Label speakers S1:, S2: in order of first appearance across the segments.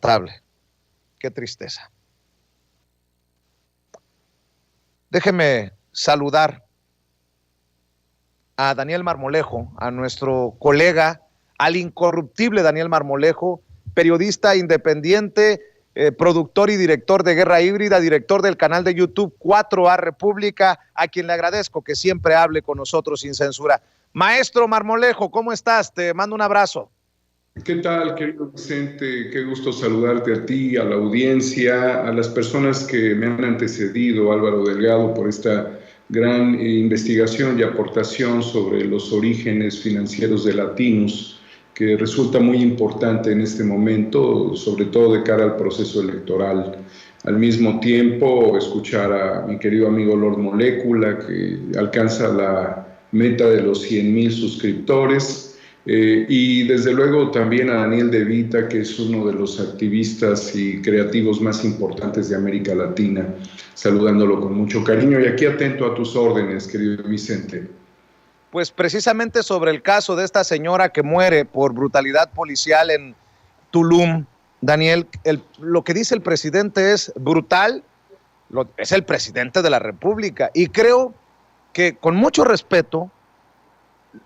S1: insoportable. Qué tristeza. Déjeme saludar a Daniel Marmolejo, a nuestro colega, al incorruptible Daniel Marmolejo, periodista independiente, productor y director de Guerra Híbrida, director del canal de YouTube 4A República, a quien le agradezco que siempre hable con nosotros sin censura. Maestro Marmolejo, ¿cómo estás? Te mando un abrazo.
S2: ¿Qué tal, querido Vicente? Qué gusto saludarte a ti, a la audiencia, a las personas que me han antecedido, Álvaro Delgado, por esta gran investigación y aportación sobre los orígenes financieros de Latinus, que resulta muy importante en este momento, sobre todo de cara al proceso electoral. Al mismo tiempo, escuchar a mi querido amigo Lord Molecula, que alcanza la meta de los 100,000 suscriptores, y desde luego también a Daniel De Vita, que es uno de los activistas y creativos más importantes de América Latina, saludándolo con mucho cariño y aquí atento a tus órdenes, querido Vicente.
S1: Pues precisamente sobre el caso de esta señora que muere por brutalidad policial en Tulum, Daniel, lo que dice el presidente es brutal, es el presidente de la República, y creo que con mucho respeto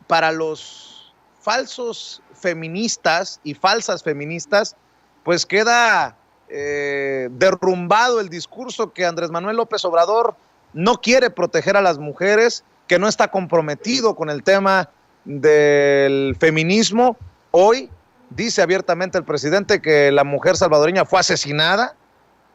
S1: para los falsos feministas y falsas feministas, pues queda derrumbado el discurso que Andrés Manuel López Obrador no quiere proteger a las mujeres, que no está comprometido con el tema del feminismo. Hoy dice abiertamente el presidente que la mujer salvadoreña fue asesinada,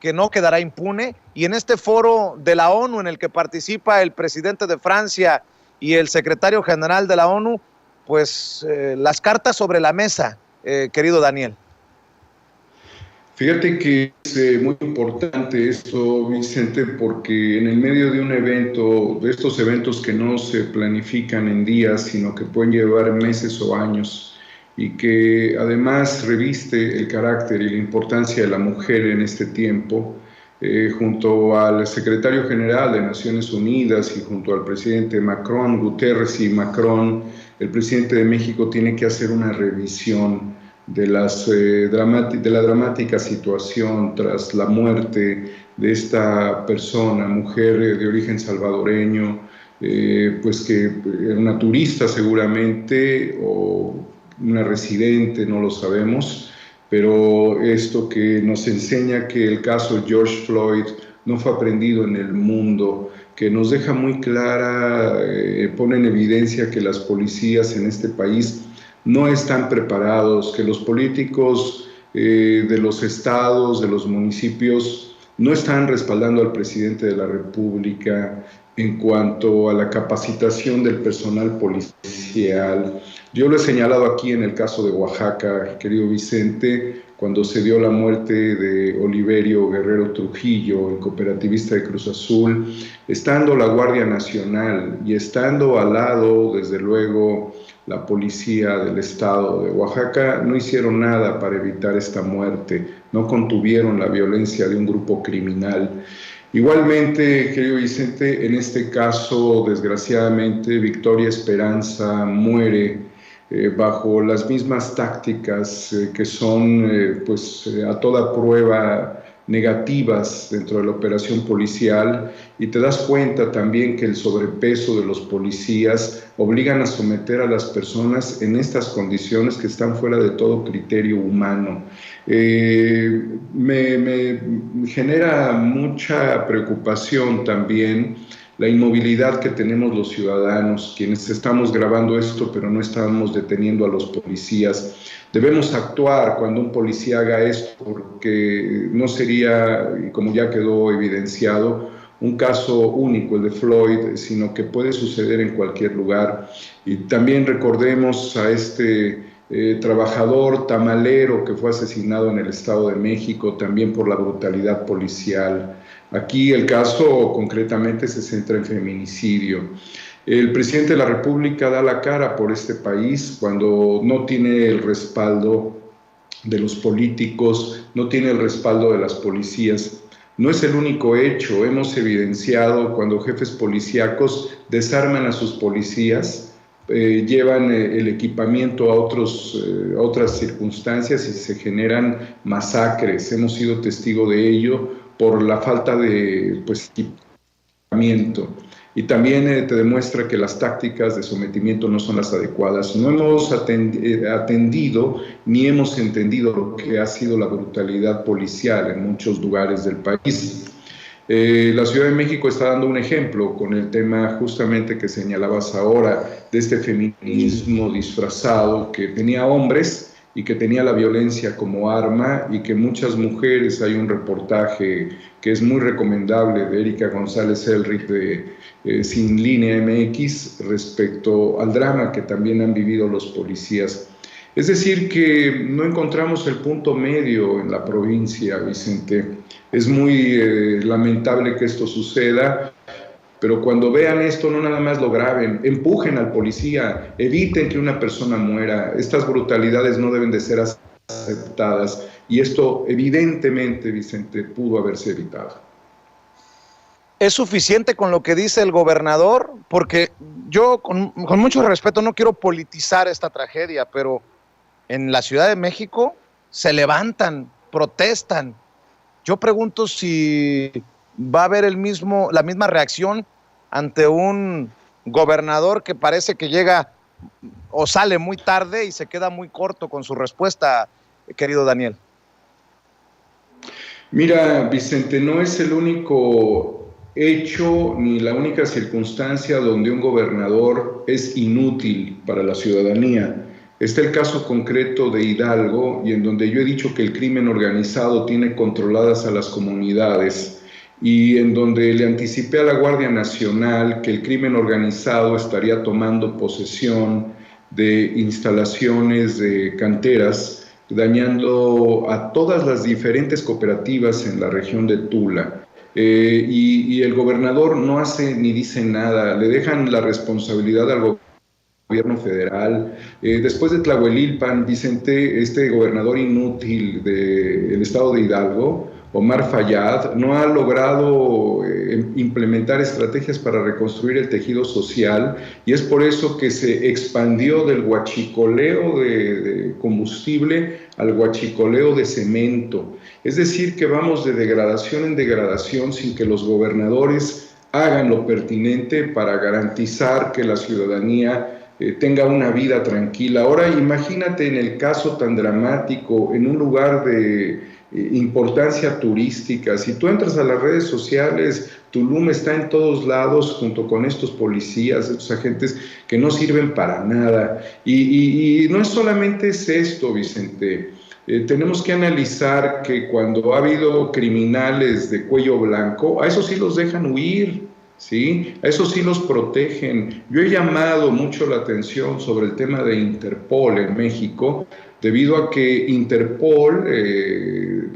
S1: que no quedará impune, y en este foro de la ONU en el que participa el presidente de Francia y el secretario general de la ONU, pues las cartas sobre la mesa, querido Daniel.
S2: Fíjate que es muy importante esto, Vicente, porque en el medio de un evento, de estos eventos que no se planifican en días, sino que pueden llevar meses o años, y que además reviste el carácter y la importancia de la mujer en este tiempo, junto al secretario general de Naciones Unidas y junto al presidente Macron, Guterres y Macron, el presidente de México tiene que hacer una revisión de la dramática situación tras la muerte de esta persona, mujer de origen salvadoreño, pues que era una turista seguramente o una residente, no lo sabemos, pero esto que nos enseña que el caso George Floyd no fue aprendido en el mundo, que nos deja muy clara, pone en evidencia que las policías en este país no están preparados, que los políticos de los estados, de los municipios, no están respaldando al presidente de la República en cuanto a la capacitación del personal policial. Yo lo he señalado aquí en el caso de Oaxaca, querido Vicente, cuando se dio la muerte de Oliverio Guerrero Trujillo, el cooperativista de Cruz Azul, estando la Guardia Nacional y estando al lado, desde luego, la policía del estado de Oaxaca, no hicieron nada para evitar esta muerte, no contuvieron la violencia de un grupo criminal. Igualmente, querido Vicente, en este caso, desgraciadamente, Victoria Esperanza muere bajo las mismas tácticas que son a toda prueba negativas dentro de la operación policial, y te das cuenta también que el sobrepeso de los policías obligan a someter a las personas en estas condiciones que están fuera de todo criterio humano. Me genera mucha preocupación también la inmovilidad que tenemos los ciudadanos, quienes estamos grabando esto, pero no estamos deteniendo a los policías. Debemos actuar cuando un policía haga esto, porque no sería, como ya quedó evidenciado, un caso único, el de Floyd, sino que puede suceder en cualquier lugar. Y también recordemos a este trabajador tamalero que fue asesinado en el Estado de México, también por la brutalidad policial. Aquí el caso concretamente se centra en feminicidio. El presidente de la República da la cara por este país cuando no tiene el respaldo de los políticos, no tiene el respaldo de las policías. No es el único hecho, hemos evidenciado cuando jefes policíacos desarman a sus policías llevan el equipamiento a otras circunstancias y se generan masacres. Hemos sido testigo de ello por la falta de equipamiento. Y también te demuestra que las tácticas de sometimiento no son las adecuadas. No hemos atendido ni hemos entendido lo que ha sido la brutalidad policial en muchos lugares del país. La Ciudad de México está dando un ejemplo con el tema justamente que señalabas ahora, de este feminismo disfrazado que tenía hombres y que tenía la violencia como arma, y que muchas mujeres, hay un reportaje que es muy recomendable de Erika González Elric de Sin Línea MX respecto al drama que también han vivido los policías. Es decir, que no encontramos el punto medio en la provincia, Vicente. Es muy lamentable que esto suceda, pero cuando vean esto, no nada más lo graben, empujen al policía, eviten que una persona muera. Estas brutalidades no deben de ser aceptadas, y esto evidentemente, Vicente, pudo haberse evitado.
S1: ¿Es suficiente con lo que dice el gobernador? Porque yo, con mucho respeto, no quiero politizar esta tragedia, pero en la Ciudad de México se levantan, protestan. Yo pregunto si va a haber la misma reacción ante un gobernador que parece que llega o sale muy tarde y se queda muy corto con su respuesta, querido Daniel.
S2: Mira, Vicente, no es el único hecho ni la única circunstancia donde un gobernador es inútil para la ciudadanía. Está el caso concreto de Hidalgo, y en donde yo he dicho que el crimen organizado tiene controladas a las comunidades, y en donde le anticipé a la Guardia Nacional que el crimen organizado estaría tomando posesión de instalaciones de canteras, dañando a todas las diferentes cooperativas en la región de Tula. Y el gobernador no hace ni dice nada, le dejan la responsabilidad al gobierno federal. Después de Tlahuelilpan, Vicente, este gobernador inútil del estado de Hidalgo, Omar Fayad, no ha logrado implementar estrategias para reconstruir el tejido social, y es por eso que se expandió del huachicoleo de combustible al huachicoleo de cemento. Es decir, que vamos de degradación en degradación sin que los gobernadores hagan lo pertinente para garantizar que la ciudadanía tenga una vida tranquila. Ahora imagínate en el caso tan dramático, en un lugar de importancia turística. Si tú entras a las redes sociales, Tulum está en todos lados junto con estos policías, estos agentes que no sirven para nada. Y no es solamente esto, Vicente. Tenemos que analizar que cuando ha habido criminales de cuello blanco, a esos sí los dejan huir, ¿sí? A esos sí los protegen. Yo he llamado mucho la atención sobre el tema de Interpol en México, debido a que Interpol,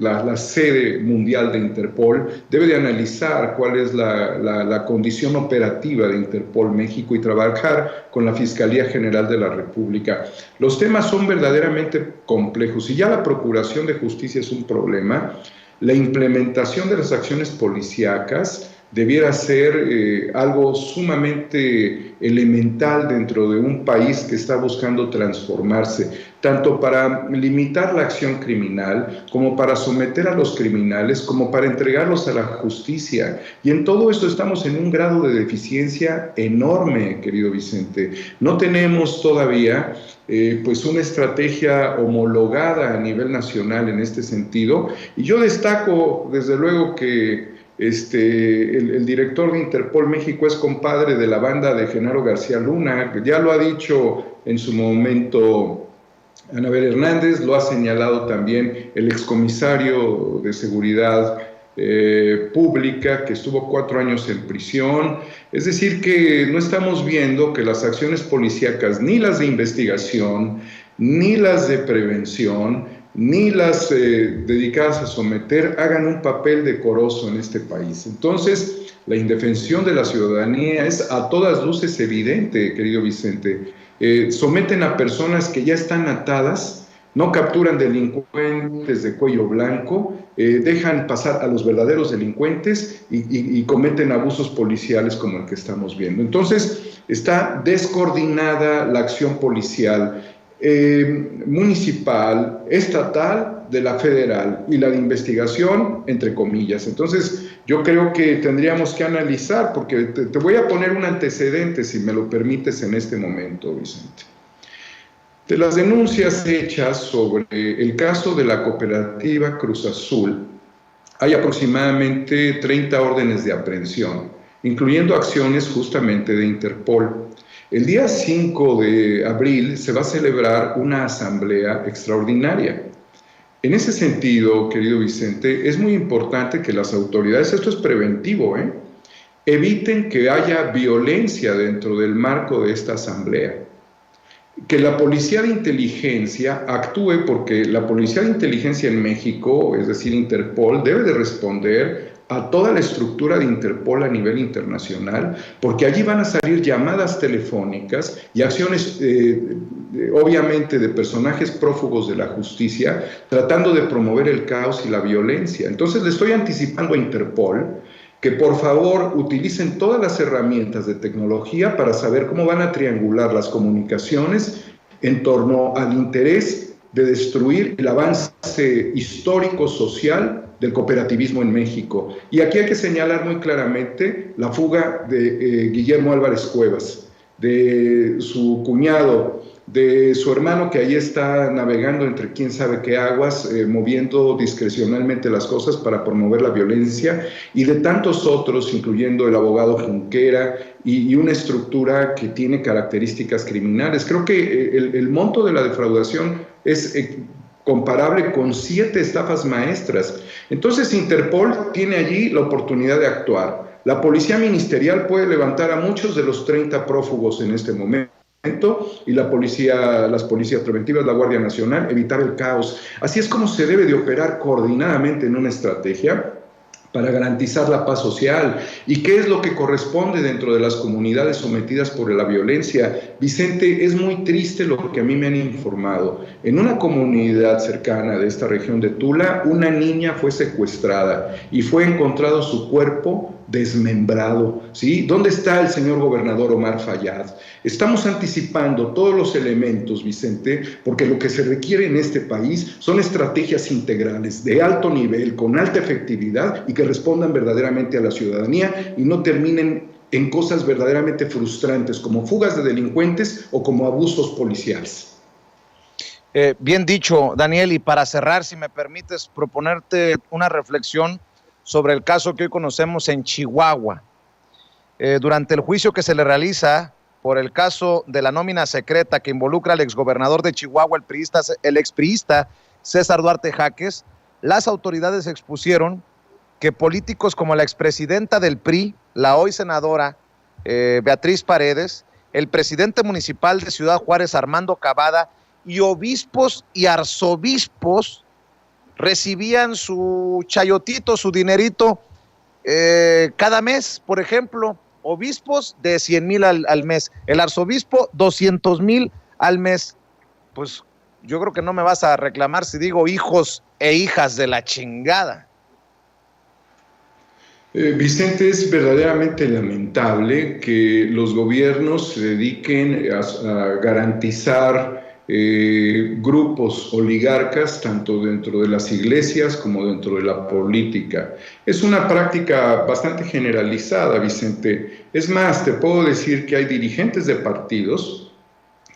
S2: la sede mundial de Interpol, debe de analizar cuál es la condición operativa de Interpol México y trabajar con la Fiscalía General de la República. Los temas son verdaderamente complejos, y ya la Procuración de Justicia es un problema. La implementación de las acciones policíacas debiera ser algo sumamente elemental dentro de un país que está buscando transformarse, tanto para limitar la acción criminal, como para someter a los criminales, como para entregarlos a la justicia. Y en todo esto estamos en un grado de deficiencia enorme, querido Vicente. No tenemos todavía pues una estrategia homologada a nivel nacional en este sentido, y yo destaco desde luego que el director de Interpol México es compadre de la banda de Genaro García Luna, que ya lo ha dicho en su momento Anabel Hernández, lo ha señalado también el excomisario de Seguridad Pública, que estuvo 4 años en prisión. Es decir, que no estamos viendo que las acciones policíacas, ni las de investigación, ni las de prevención, ni las dedicadas a someter, hagan un papel decoroso en este país. Entonces, la indefensión de la ciudadanía es a todas luces evidente, querido Vicente. Someten a personas que ya están atadas no capturan delincuentes de cuello blanco, dejan pasar a los verdaderos delincuentes y cometen abusos policiales como el que estamos viendo. Entonces, está descoordinada la acción policial municipal, estatal, de la federal y la de investigación, entre comillas. Entonces, yo creo que tendríamos que analizar, porque te voy a poner un antecedente, si me lo permites en este momento, Vicente. De las denuncias hechas sobre el caso de la cooperativa Cruz Azul, hay aproximadamente 30 órdenes de aprehensión, incluyendo acciones justamente de Interpol. El día 5 de abril se va a celebrar una asamblea extraordinaria. En ese sentido, querido Vicente, es muy importante que las autoridades, esto es preventivo, eviten que haya violencia dentro del marco de esta asamblea. Que la policía de inteligencia actúe, porque la policía de inteligencia en México, es decir, Interpol, debe de responder a toda la estructura de Interpol a nivel internacional, porque allí van a salir llamadas telefónicas y acciones, obviamente, de personajes prófugos de la justicia, tratando de promover el caos y la violencia. Entonces, le estoy anticipando a Interpol que por favor utilicen todas las herramientas de tecnología para saber cómo van a triangular las comunicaciones en torno al interés de destruir el avance histórico social del cooperativismo en México. Y aquí hay que señalar muy claramente la fuga de Guillermo Álvarez Cuevas, de su cuñado, de su hermano, que ahí está navegando entre quién sabe qué aguas, moviendo discrecionalmente las cosas para promover la violencia, y de tantos otros, incluyendo el abogado Junquera, y una estructura que tiene características criminales. Creo que el monto de la defraudación es comparable con 7 estafas maestras. Entonces, Interpol tiene allí la oportunidad de actuar. La policía ministerial puede levantar a muchos de los 30 prófugos en este momento, y las policías preventivas, la Guardia Nacional, evitar el caos. Así es como se debe de operar coordinadamente en una estrategia para garantizar la paz social. ¿Y qué es lo que corresponde dentro de las comunidades sometidas por la violencia? Vicente, es muy triste lo que a mí me han informado. En una comunidad cercana de esta región de Tula, una niña fue secuestrada y fue encontrado su cuerpo desmembrado, ¿sí? ¿Dónde está el señor gobernador Omar Fayad? Estamos anticipando todos los elementos, Vicente, porque lo que se requiere en este país son estrategias integrales de alto nivel, con alta efectividad y que respondan verdaderamente a la ciudadanía y no terminen en cosas verdaderamente frustrantes como fugas de delincuentes o como abusos policiales.
S1: Bien dicho, Daniel, y para cerrar, si me permites proponerte una reflexión sobre el caso que hoy conocemos en Chihuahua. Durante el juicio que se le realiza por el caso de la nómina secreta que involucra al exgobernador de Chihuahua, el expriista César Duarte Jaques, las autoridades expusieron que políticos como la expresidenta del PRI, la hoy senadora Beatriz Paredes, el presidente municipal de Ciudad Juárez, Armando Cavada, y obispos y arzobispos recibían su chayotito, su dinerito cada mes. Por ejemplo, obispos de 100,000 al mes, el arzobispo 200,000 al mes. Pues yo creo que no me vas a reclamar si digo hijos e hijas de la chingada.
S2: Vicente, es verdaderamente lamentable que los gobiernos se dediquen a garantizar grupos oligarcas tanto dentro de las iglesias como dentro de la política. Es una práctica bastante generalizada, Vicente. Es más, te puedo decir que hay dirigentes de partidos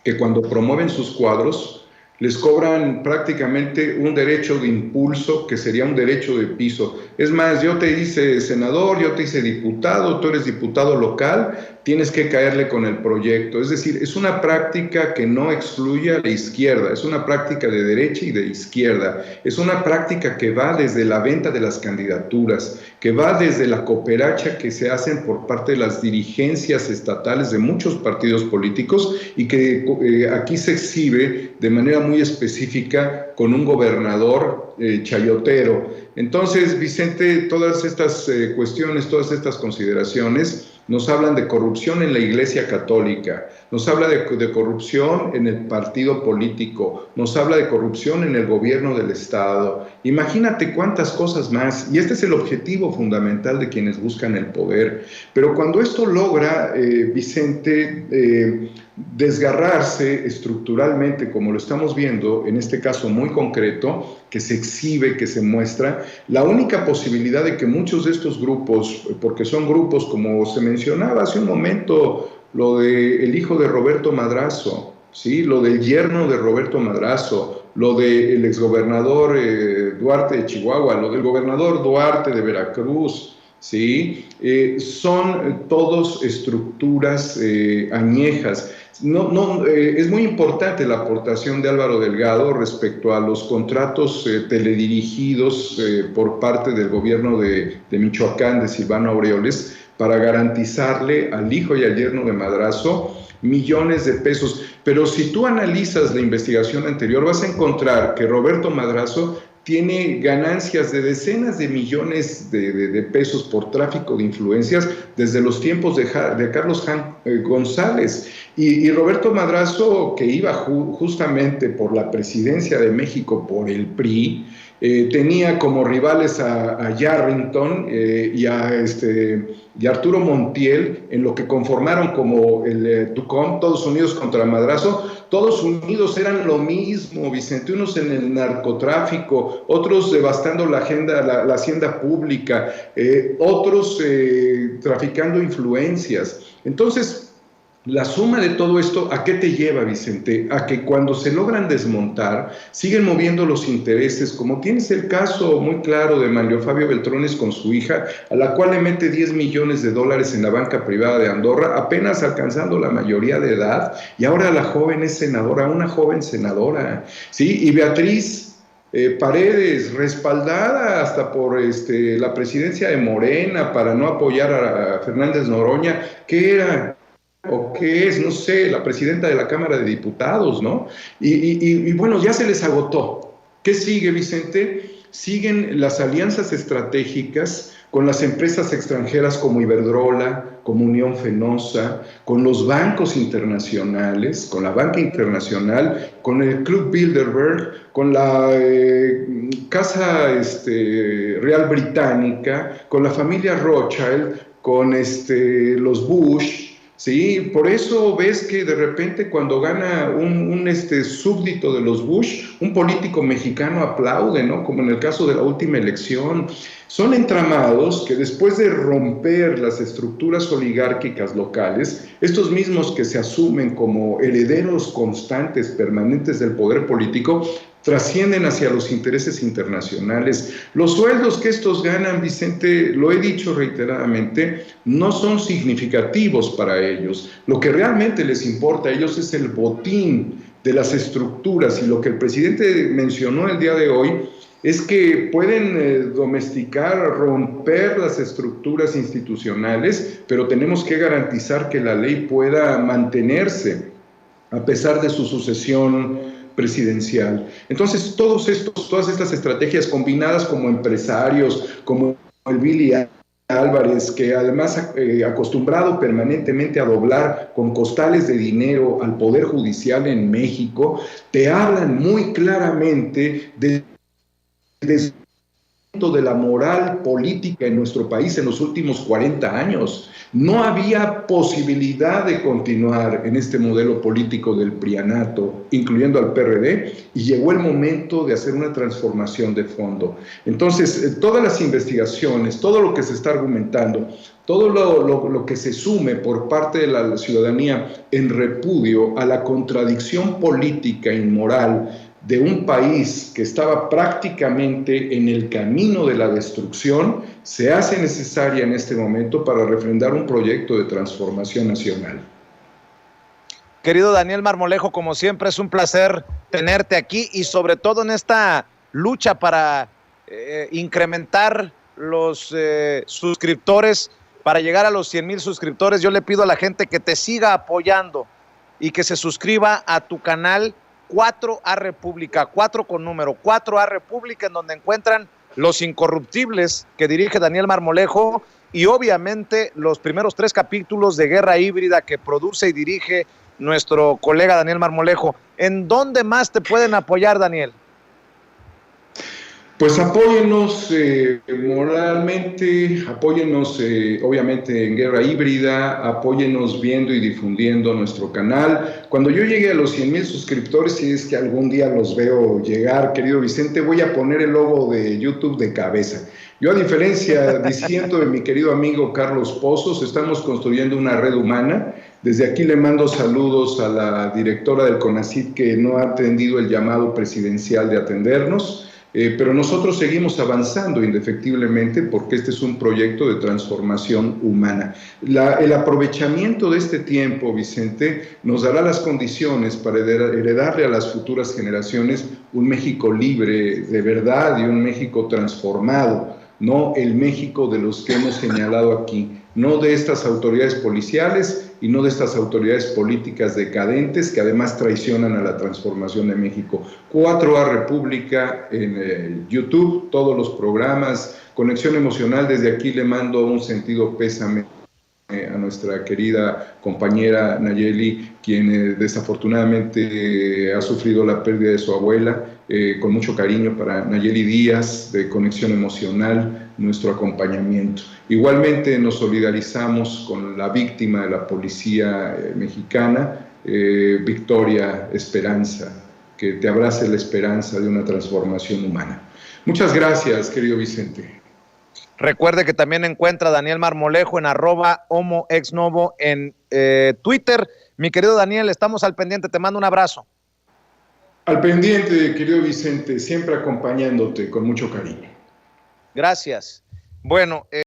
S2: que cuando promueven sus cuadros les cobran prácticamente un derecho de impulso que sería un derecho de piso. Es más, yo te hice senador, yo te hice diputado, tú eres diputado local, tienes que caerle con el proyecto. Es decir, es una práctica que no excluye a la izquierda, es una práctica de derecha y de izquierda, es una práctica que va desde la venta de las candidaturas, que va desde la cooperacha que se hacen por parte de las dirigencias estatales de muchos partidos políticos y que aquí se exhibe de manera muy específica con un gobernador chayotero. Entonces, Vicente, todas estas cuestiones, todas estas consideraciones nos hablan de corrupción en la Iglesia Católica, nos habla de corrupción en el partido político, nos habla de corrupción en el gobierno del Estado. Imagínate cuántas cosas más, y este es el objetivo fundamental de quienes buscan el poder. Pero cuando esto logra, Vicente, desgarrarse estructuralmente, como lo estamos viendo en este caso muy concreto, que se exhibe, que se muestra, la única posibilidad de que muchos de estos grupos, porque son grupos como se mencionaba hace un momento, lo del hijo de Roberto Madrazo, ¿sí? Lo del yerno de Roberto Madrazo, lo del exgobernador Duarte de Chihuahua, lo del gobernador Duarte de Veracruz, ¿sí? Son todos estructuras añejas. Es muy importante la aportación de Álvaro Delgado respecto a los contratos teledirigidos por parte del gobierno de Michoacán, de Silvano Aureoles, para garantizarle al hijo y al yerno de Madrazo millones de pesos. Pero si tú analizas la investigación anterior, vas a encontrar que Roberto Madrazo tiene ganancias de decenas de millones de pesos por tráfico de influencias desde los tiempos de Carlos González. Y Roberto Madrazo, que iba justamente por la presidencia de México por el PRI, tenía como rivales a Yarrington y a Arturo Montiel, en lo que conformaron como el TUCOM, Todos Unidos contra Madrazo. Todos unidos eran lo mismo, Vicente, unos en el narcotráfico, otros devastando la hacienda pública, otros traficando influencias. Entonces, la suma de todo esto, ¿a qué te lleva, Vicente? A que cuando se logran desmontar, siguen moviendo los intereses, como tienes el caso muy claro de Manlio Fabio Beltrones con su hija, a la cual le mete $10 millones en la banca privada de Andorra, apenas alcanzando la mayoría de edad, y ahora la joven es senadora, una joven senadora, ¿sí? Y Beatriz Paredes, respaldada hasta por la presidencia de Morena para no apoyar a Fernández Noroña, que era... o qué es, no sé, la presidenta de la Cámara de Diputados, ¿no? Y bueno, ya se les agotó. ¿Qué sigue, Vicente? Siguen las alianzas estratégicas con las empresas extranjeras como Iberdrola, como Unión Fenosa, con los bancos internacionales, con la banca internacional, con el Club Bilderberg, con la Casa Real Británica, con la familia Rothschild, con los Bush. Sí, por eso ves que de repente cuando gana un súbdito de los Bush, un político mexicano aplaude, ¿no? Como en el caso de la última elección. Son entramados que después de romper las estructuras oligárquicas locales, estos mismos que se asumen como herederos constantes, permanentes del poder político, trascienden hacia los intereses internacionales. Los sueldos que estos ganan, Vicente, lo he dicho reiteradamente, no son significativos para ellos. Lo que realmente les importa a ellos es el botín de las estructuras, y lo que el presidente mencionó el día de hoy es que pueden domesticar, romper las estructuras institucionales, pero tenemos que garantizar que la ley pueda mantenerse a pesar de su sucesión presidencial. Entonces, todas estas estrategias combinadas como empresarios, como el Billy Álvarez, que además acostumbrado permanentemente a doblar con costales de dinero al Poder Judicial en México, te hablan muy claramente de la moral política en nuestro país en los últimos 40 años. No había posibilidad de continuar en este modelo político del prianato, incluyendo al PRD, y llegó el momento de hacer una transformación de fondo. Entonces, todas las investigaciones, todo lo que se está argumentando, todo lo que se sume por parte de la ciudadanía en repudio a la contradicción política y moral de un país que estaba prácticamente en el camino de la destrucción, se hace necesaria en este momento para refrendar un proyecto de transformación nacional.
S1: Querido Daniel Marmolejo, como siempre es un placer tenerte aquí, y sobre todo en esta lucha para incrementar los suscriptores, para llegar a los 100,000 suscriptores. Yo le pido a la gente que te siga apoyando y que se suscriba a tu canal 4A República, 4 con número, 4A República, en donde encuentran Los Incorruptibles, que dirige Daniel Marmolejo, y obviamente los primeros 3 capítulos de Guerra Híbrida que produce y dirige nuestro colega Daniel Marmolejo. ¿En dónde más te pueden apoyar, Daniel?
S2: Pues apóyennos moralmente, apóyennos obviamente en Guerra Híbrida, apóyennos viendo y difundiendo nuestro canal. Cuando yo llegue a los 100,000 suscriptores, si es que algún día los veo llegar, querido Vicente, voy a poner el logo de YouTube de cabeza. Yo, a diferencia, diciendo de mi querido amigo Carlos Pozos, estamos construyendo una red humana. Desde aquí le mando saludos a la directora del CONACYT, que no ha atendido el llamado presidencial de atendernos. Pero nosotros seguimos avanzando indefectiblemente porque este es un proyecto de transformación humana. El aprovechamiento de este tiempo, Vicente, nos dará las condiciones para heredarle a las futuras generaciones un México libre de verdad y un México transformado, no el México de los que hemos señalado aquí, no de estas autoridades policiales y no de estas autoridades políticas decadentes que además traicionan a la transformación de México. 4A República en YouTube, todos los programas, Conexión Emocional, desde aquí le mando un sentido pésame a nuestra querida compañera Nayeli, quien desafortunadamente ha sufrido la pérdida de su abuela. Con mucho cariño para Nayeli Díaz, de Conexión Emocional, nuestro acompañamiento. Igualmente nos solidarizamos con la víctima de la policía mexicana, Victoria Esperanza, que te abrace la esperanza de una transformación humana. Muchas gracias, querido Vicente.
S1: Recuerde que también encuentra a Daniel Marmolejo en @homoexnovo en Twitter. Mi querido Daniel, estamos al pendiente, te mando un abrazo.
S2: Al pendiente, querido Vicente, siempre acompañándote con mucho cariño.
S1: Gracias. Bueno,